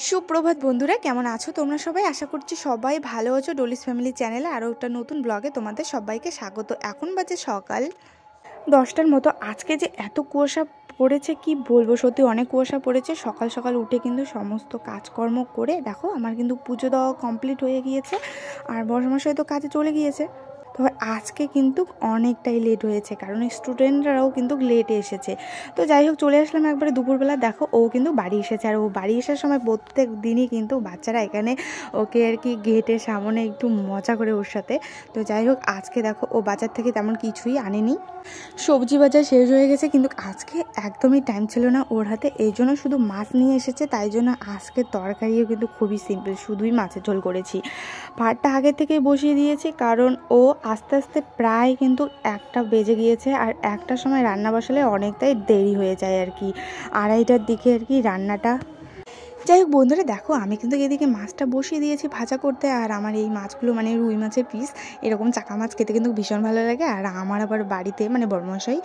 সুপ্রভাত বন্ধুরা, কেমন আছো তোমরা সবাই? আশা করছি সবাই ভালো আছো। ডলিস ফ্যামিলি চ্যানেলে আরও একটা নতুন ব্লগে তোমাদের সবাইকে স্বাগত। এখন বাজে সকাল 10টার মতো। আজকে যে এত কুয়াশা পড়েছে কি বলবো, সত্যি অনেক কুয়াশা পড়েছে। সকাল সকাল উঠে কিন্তু সমস্ত কাজকর্ম করে দেখো আমার কিন্তু পুজো দেওয়া কমপ্লিট হয়ে গিয়েছে, আর বড়মশাই তো কাজে চলে গিয়েছে। তবে আজকে কিন্তু অনেকটাই লেট হয়েছে, কারণ স্টুডেন্টরাও কিন্তু লেটে এসেছে। তো যাই হোক, চলে আসলাম একবারে দুপুরবেলা। দেখো ও কিন্তু বাড়ি এসেছে, আর ও বাড়ি আসার সময় প্রত্যেক দিনই কিন্তু বাচ্চারা এখানে ওকে আর কি গেটের সামনে একটু মজা করে ওর সাথে। তো যাই হোক, আজকে দেখো ও বাজার থেকে তেমন কিছুই আনেনি, সবজি বাজার শেষ হয়ে গেছে, কিন্তু আজকে একদমই টাইম ছিল না ওর হাতে, এই জন্য শুধু মাছ নিয়ে এসেছে। তাই জন্য আজকে তরকারিও কিন্তু খুবই সিম্পল, শুধুই মাছের ঝোল করেছি। ভাতটা আগে থেকে বসিয়ে দিয়েছি, কারণ ও আস্তে আস্তে প্রায় কিন্তু 1টা বেজে গিয়েছে, আর 1টার সময় রান্না বসালে অনেকটাই দেরি হয়ে যায় আর কি, 2:30টার দিকে আর কি রান্নাটা। যাই হোক বন্ধুরা, দেখো আমি কিন্তু এদিকে মাছটা বসিয়ে দিয়েছি ভাজা করতে। আর আমার এই মাছগুলো মানে রুই মাছের পিস, এরকম চাকা মাছ খেতে কিন্তু ভীষণ ভালো লাগে। আর আমার আবার বাড়িতে মানে বড়মশাই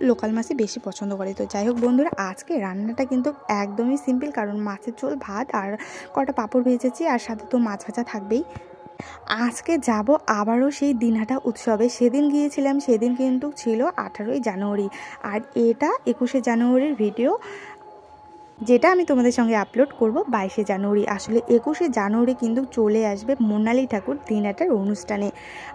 লোকাল মাছই বেশি পছন্দ করে। তো যাই হোক বন্ধুরা, আজকে রান্নাটা কিন্তু একদমই সিম্পল, কারণ মাছের ঝোল, ভাত আর কটা পাঁপড় ভেজেছি, আর সাথে তো মাছ ভাজা থাকবেই। আজকে যাব আবারও সেই দিনহাটা উৎসবে। সেদিন গিয়েছিলাম, সেদিন কিন্তু ছিল 18ই জানুয়ারি, আর এটা 21শে জানুয়ারির ভিডিও, যেটা আমি তোমাদের সঙ্গে আপলোড করব 22শে জানুয়ারি। আসলে 21শে জানুয়ারি কিন্তু চলে আসবে মোনালি ঠাকুর দিনহাটার অনুষ্ঠানে,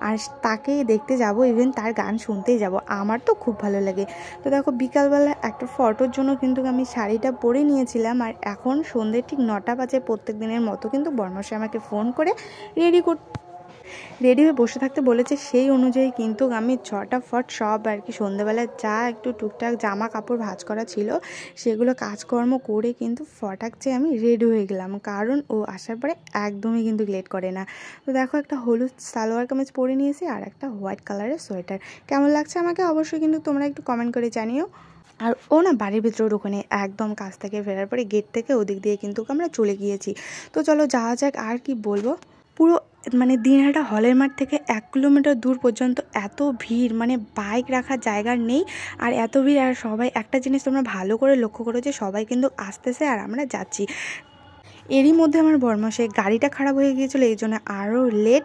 আর তাকে দেখতে যাব, ইভেন তার গান শুনতেই যাব। আমার তো খুব ভালো লাগে। তো দেখো, বিকালবেলা একটা ফটোর জন্য কিন্তু আমি শাড়িটা পরে নিয়েছিলাম, আর এখন সন্ধ্যে ঠিক 9টা বাজে। প্রত্যেক দিনের মতো কিন্তু বর্মশাই আমাকে ফোন করে রেডি হয়ে বসে থাকতে বলেছে। সেই অনুযায়ী কিন্তু আমি ঝটাফট সব আর কি সন্ধ্যেবেলায় যা একটু টুকটাক জামা কাপড় ভাঁজ করা ছিল সেগুলো কাজকর্ম করে কিন্তু ফটাক চেয়ে আমি রেডি হয়ে গেলাম, কারণ ও আসার পরে একদমই কিন্তু লেট করে না। তো দেখো, একটা হলুদ সালোয়ার কামিজ পরে নিয়েছি, আর একটা হোয়াইট কালারের সোয়েটার। কেমন লাগছে আমাকে অবশ্যই কিন্তু তোমরা একটু কমেন্ট করে জানিও। আর ও না বাড়ির ভিতরে ঢোকেনি, একদম কাজ থেকে ফেরার পরে গেট থেকে ওদিক দিয়ে কিন্তু আমরা চলে গিয়েছি। তো চলো যাওয়া যাক। আর কি বলবো, পুরো মানে দিনহাটা হলের মাঠ থেকে 1 কিলোমিটার দূর পর্যন্ত এত ভিড়, মানে বাইক রাখার জায়গা নেই, আর এত ভিড়। আর সবাই, একটা জিনিস তোমরা ভালো করে লক্ষ্য করো যে সবাই কিন্তু আসতেছে আর আমরা যাচ্ছি। এরই মধ্যে আমার বরমাসের গাড়িটা খারাপ হয়ে গিয়েছিলো, এই জন্য আরও লেট।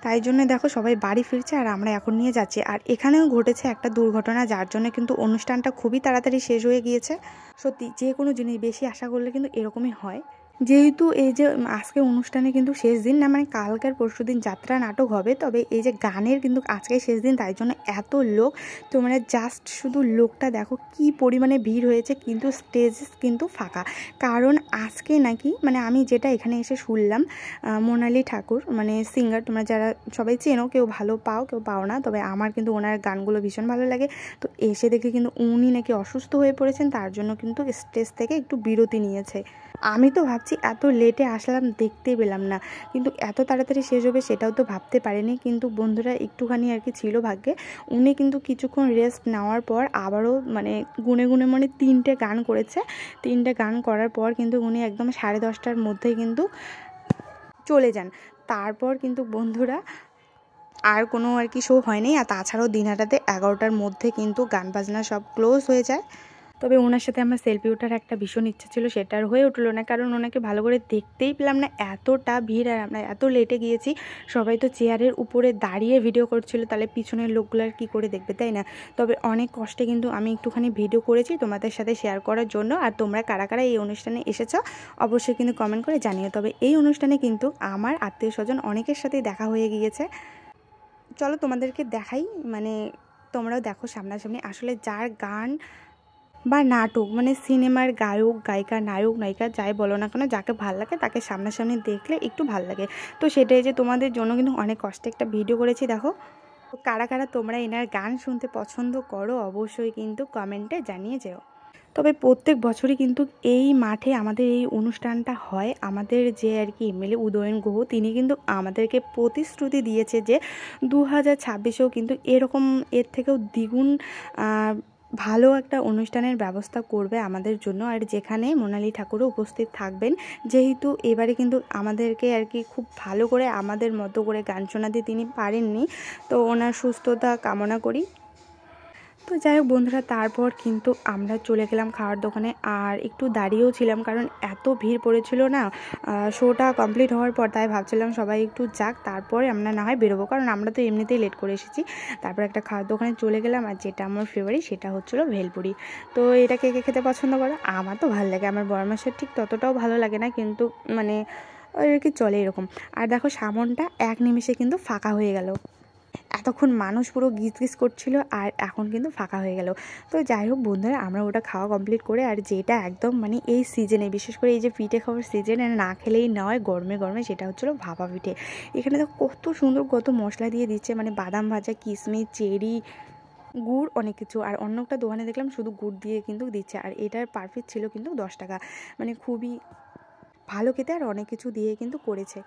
তাই জন্য দেখো সবাই বাড়ি ফিরছে, আর আমরা এখন নিয়ে যাচ্ছি। আর এখানেও ঘটেছে একটা দুর্ঘটনা, যার জন্য কিন্তু অনুষ্ঠানটা খুবই তাড়াতাড়ি শেষ হয়ে গিয়েছে। সত্যি যে কোনো জিনিস বেশি আশা করলে কিন্তু এরকমই হয়। যেহেতু এই যে আজকে অনুষ্ঠানে কিন্তু শেষ দিন না, মানে কালকের পরশু দিন যাত্রা নাটক হবে, তবে এই যে গানের কিন্তু আজকে শেষ দিন, তাই জন্য এত লোক। তো মানে জাস্ট শুধু লোকটা দেখো কি পরিমাণে ভিড় হয়েছে, কিন্তু স্টেজ কিন্তু ফাঁকা। কারণ আজকে নাকি, মানে আমি যেটা এখানে এসে শুনলাম, মোনালি ঠাকুর মানে সিঙ্গার, তোমরা যারা সবাই চেনো, কেউ ভালো পাও কেউ পাও না, তবে আমার কিন্তু ওনার গানগুলো ভীষণ ভালো লাগে। তো এসে দেখে কিন্তু উনি নাকি অসুস্থ হয়ে পড়েছেন, তার জন্য কিন্তু স্টেজ থেকে একটু বিরতি নিয়েছে। আমি তো ভাবছি এত লেটে আসলাম, দেখতে পেলাম না, কিন্তু এত তাড়াতাড়ি শেষ হবে সেটাও তো ভাবতে পারিনি। কিন্তু বন্ধুরা একটুখানি আর কি ছিল ভাগ্যে। উনি কিন্তু কিছুক্ষণ রেস্ট নেওয়ার পর আবারও মানে গুনে গুনে মানে 3টে গান করেছে। 3টে গান করার পর কিন্তু উনি একদম 10:30টার মধ্যেই কিন্তু চলে যান। তারপর কিন্তু বন্ধুরা আর কোনো আর কি শো হয়নি। আর তাছাড়াও দিনহাটাতে 11টার মধ্যে কিন্তু গান বাজনা সব ক্লোজ হয়ে যায়। তবে ওনার সাথে আমার সেলফি ওঠার একটা ভীষণ ইচ্ছা ছিল, সেটার হয়ে উঠলো না, কারণ ওনাকে ভালো করে দেখতেই পেলাম না, এতটা ভিড়। আর আমরা এত লেটে গিয়েছি, সবাই তো চেয়ারের উপরে দাঁড়িয়ে ভিডিও করছিল, তাহলে পিছনের লোকগুলো আর কী করে দেখবে, তাই না? তবে অনেক কষ্টে কিন্তু আমি একটুখানি ভিডিও করেছি তোমাদের সাথে শেয়ার করার জন্য। আর তোমরা কারা কারা এই অনুষ্ঠানে এসেছো অবশ্যই কিন্তু কমেন্ট করে জানিও। তবে এই অনুষ্ঠানে কিন্তু আমার আত্মীয় স্বজন অনেকের সাথেই দেখা হয়ে গিয়েছে। চলো তোমাদেরকে দেখাই, মানে তোমরাও দেখো সামনাসামনি। আসলে যার গান বা নাটক, মানে সিনেমার গায়ক গায়িকা, নায়ক নায়িকা যাই বলো না কেন, যাকে ভাল লাগে তাকে সামনাসামনি দেখলে একটু ভাল লাগে। তো সেটাই যে তোমাদের জন্য কিন্তু অনেক কষ্টে একটা ভিডিও করেছি। দেখো, তো কারা কারা তোমরা এনার গান শুনতে পছন্দ করো অবশ্যই কিন্তু কমেন্টে জানিয়ে যেও। তবে প্রত্যেক বছরই কিন্তু এই মাঠে আমাদের এই অনুষ্ঠানটা হয়। আমাদের যে আর কি এমএলএ উদয়ন গুহ, তিনি কিন্তু আমাদেরকে প্রতিশ্রুতি দিয়েছে যে 2026এও কিন্তু এরকম এর থেকেও দ্বিগুণ ভালো একটা অনুষ্ঠানের ব্যবস্থা করবে আমাদের জন্য, আর যেখানে মোনালি ঠাকুরও উপস্থিত থাকবেন। যেহেতু এবারে কিন্তু আমাদেরকে আর কি খুব ভালো করে আমাদের মতো করে গান শোনাতে তিনি পারেননি, তো ওনার সুস্থতা কামনা করি। তো যাই হোক বন্ধুরা, তারপর কিন্তু আমরা চলে গেলাম খাওয়ার দোকানে, আর একটু দাঁড়িয়েও ছিলাম কারণ এত ভিড় পড়েছিল না শোটা কমপ্লিট হওয়ার পর, তাই ভাবছিলাম সবাই একটু যাক, তারপরে আমরা না হয় বেরোবো, কারণ আমরা তো এমনিতেই লেট করে এসেছি। তারপর একটা খাওয়ার দোকানে চলে গেলাম, আর যেটা আমার ফেভারিট সেটা হচ্ছিলো ভেলপুরি। তো এটা কে কে খেতে পছন্দ করো? আমার তো ভালো লাগে, আমার বড় মাসের ঠিক ততটাও ভালো লাগে না, কিন্তু মানে আর কি চলে এরকম। আর দেখো সামনটা এক নিমেষে কিন্তু ফাঁকা হয়ে গেল। এতক্ষণ মানুষ পুরো গিজ করছিল, আর এখন কিন্তু ফাঁকা হয়ে গেল। তো যাই হোক বন্ধুরা, আমরা ওটা খাওয়া কমপ্লিট করে, আর যেটা একদম মানে এই সিজনে, বিশেষ করে এই যে পিঠে খাওয়ার সিজনে না খেলেই নয় গরমে গরমে, সেটা হচ্ছিলো ভাপা পিঠে। এখানে তো কত সুন্দর কত মশলা দিয়ে দিচ্ছে, মানে বাদাম ভাজা, কিশমিশ, চেরি, গুড়, অনেক কিছু। আর অন্য একটা দোকানে দেখলাম শুধু গুড় দিয়ে কিন্তু দিচ্ছে, আর এটার পারফেক্ট ছিল কিন্তু 10 টাকা, মানে খুবই ভালো খেতে, আর অনেক কিছু দিয়ে কিন্তু করেছে।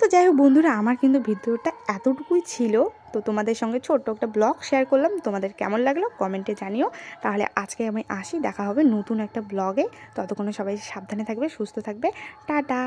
তো যাই হোক বন্ধুরা, আমার কিন্তু ভিডিওটা এতটুকুই ছিল। তো তোমাদের সঙ্গে ছোট্ট একটা ব্লগ শেয়ার করলাম, তোমাদের কেমন লাগলো কমেন্টে জানিও। তাহলে আজকে আমি আসি, দেখা হবে নতুন একটা ব্লগে। ততক্ষণে সবাই সাবধানে থাকবে, সুস্থ থাকবে, টাটা।